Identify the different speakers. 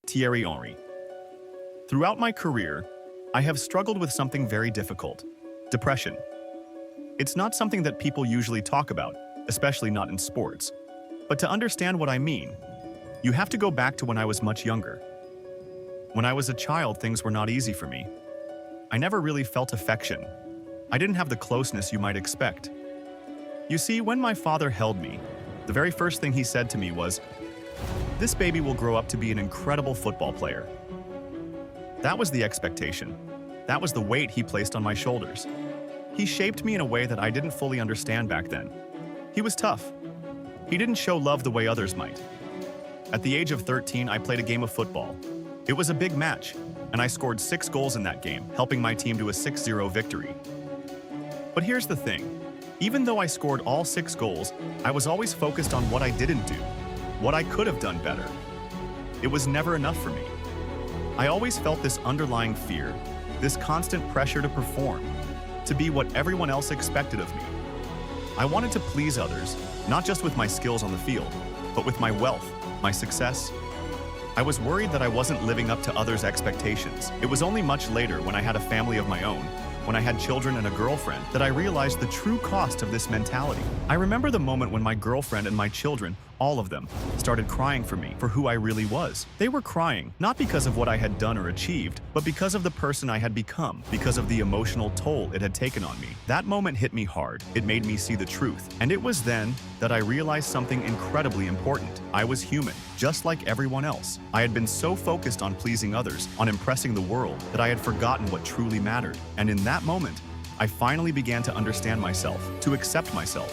Speaker 1: Thierry Henry. Throughout my career, I have struggled with something very difficult: depression. It's not something that people usually talk about, especially not in sports. But to understand what I mean, you have to go back to when I was much younger. When I was a child, things were not easy for me. I never really felt affection. I didn't have the closeness you might expect. You see, when my father held me, the very first thing he said to me was, "This baby will grow up to be an incredible football player." That was the expectation. That was the weight he placed on my shoulders. He shaped me in a way that I didn't fully understand back then. He was tough. He didn't show love the way others might. At the age of 13, I played a game of football. It was a big match, and I scored 6 goals in that game, helping my team to a 6-0 victory. But here's the thing. Even though I scored all 6 goals, I was always focused on what I didn't do, what I could have done better. It was never enough for me. I always felt this underlying fear, this constant pressure to perform, to be what everyone else expected of me. I wanted to please others, not just with my skills on the field, but with my wealth, my success. I was worried that I wasn't living up to others' expectations. It was only much later, when I had a family of my own, when I had children and a girlfriend, that I realized the true cost of this mentality. I remember the moment when my girlfriend and my children, all of them, started crying for me, for who I really was. They were crying, not because of what I had done or achieved, but because of the person I had become, because of the emotional toll it had taken on me. That moment hit me hard. It made me see the truth. And it was then that I realized something incredibly important. I was human, just like everyone else. I had been so focused on pleasing others, on impressing the world, that I had forgotten what truly mattered. And in that moment, I finally began to understand myself, to accept myself.